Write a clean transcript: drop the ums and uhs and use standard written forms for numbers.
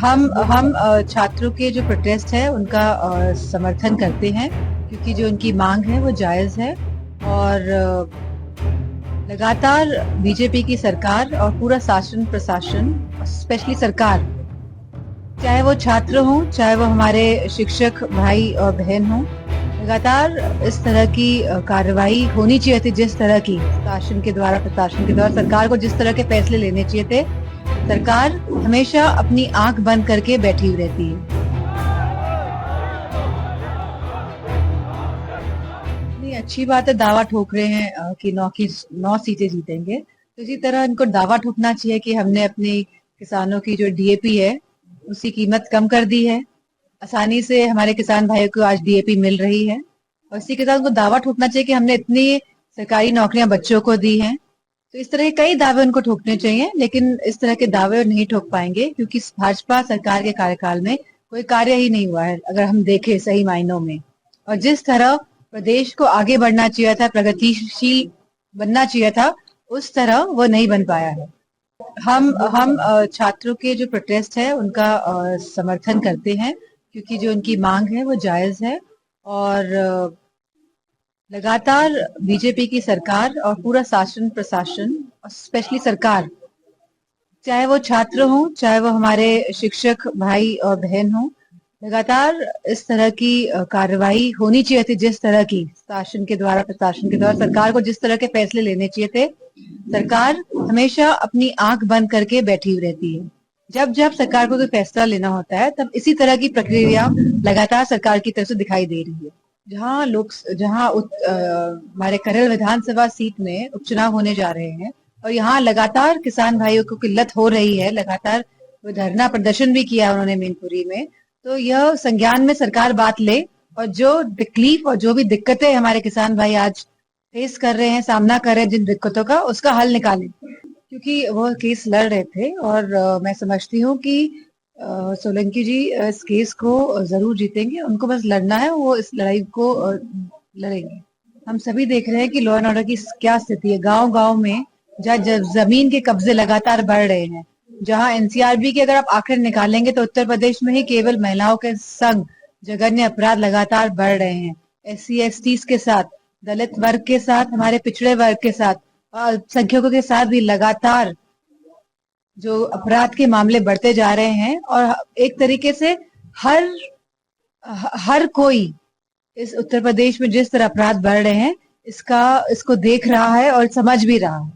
हम छात्रों के जो प्रोटेस्ट है उनका समर्थन करते हैं क्योंकि जो उनकी मांग है वो जायज है। और लगातार बीजेपी की सरकार और पूरा शासन प्रशासन, स्पेशली सरकार, चाहे वो छात्र हों चाहे वो हमारे शिक्षक भाई और बहन हों, लगातार इस तरह की कार्रवाई होनी चाहिए थी। जिस तरह की शासन के द्वारा, प्रशासन के द्वारा सरकार को जिस तरह के फैसले लेने चाहिए थे, सरकार हमेशा अपनी आंख बंद करके बैठी हुई रहती है। नहीं, अच्छी बात है, दावा ठोक रहे हैं कि 9 सीटें जीतेंगे। तो इसी तरह इनको दावा ठोकना चाहिए कि हमने अपनी किसानों की जो डीएपी है उसकी कीमत कम कर दी है। आसानी से हमारे किसान भाइयों को आज डीएपी मिल रही है। और इसी के साथ उनको दावा ठोकना चाहिए कि हमने इतनी सरकारी नौकरियां बच्चों को दी हैं। तो इस तरह के कई दावे उनको ठोकने चाहिए, लेकिन इस तरह के दावे नहीं ठोक पाएंगे क्योंकि भाजपा सरकार के कार्यकाल में कोई कार्य ही नहीं हुआ है, अगर हम देखें सही मायनों में। और जिस तरह प्रदेश को आगे बढ़ना चाहिए था, प्रगतिशील बनना चाहिए था, उस तरह वो नहीं बन पाया है। हम छात्रों के जो प्रोटेस्ट है उनका समर्थन करते हैं क्योंकि जो उनकी मांग है वो जायज है। और लगातार बीजेपी की सरकार और पूरा शासन प्रशासन, स्पेशली सरकार, चाहे वो छात्र हों चाहे वो हमारे शिक्षक भाई और बहन हों, लगातार इस तरह की कार्रवाई होनी चाहिए थी। जिस तरह की शासन के द्वारा, प्रशासन के द्वारा सरकार को जिस तरह के फैसले लेने चाहिए थे, सरकार हमेशा अपनी आंख बंद करके बैठी हुई रहती है। जब जब सरकार को कोई फैसला लेना होता है तब इसी तरह की प्रक्रिया लगातार सरकार की तरफ से दिखाई दे रही है। जहां हमारे करल विधानसभा सीट में उपचुनाव होने जा रहे हैं और यहाँ लगातार किसान भाइयों को किल्लत हो रही है, लगातार वो धरना प्रदर्शन भी किया उन्होंने मैनपुरी में। तो यह संज्ञान में सरकार बात ले और जो तकलीफ और जो भी दिक्कतें हमारे किसान भाई आज फेस कर रहे हैं, सामना कर रहे हैं जिन दिक्कतों का, उसका हल निकालें। क्योंकि वो केस लड़ रहे थे और मैं समझती हूँ कि सोलंकी जी इस केस को जरूर जीतेंगे। उनको बस लड़ना है, वो इस लड़ाई को लड़ेंगे। हम सभी देख रहे हैं कि लॉ एंड ऑर्डर की क्या स्थिति है गांव गांव में, जहाँ जमीन के कब्जे लगातार बढ़ रहे हैं, जहां एनसीआरबी के अगर आप आंकड़े निकालेंगे तो उत्तर प्रदेश में ही केवल महिलाओं के संग जघन्य अपराध लगातार बढ़ रहे हैं। SC STs के साथ, दलित वर्ग के साथ, हमारे पिछड़े वर्ग के साथ और अल्पसंख्यकों के साथ भी लगातार जो अपराध के मामले बढ़ते जा रहे हैं। और एक तरीके से हर हर कोई इस उत्तर प्रदेश में जिस तरह अपराध बढ़ रहे हैं, इसको देख रहा है और समझ भी रहा है।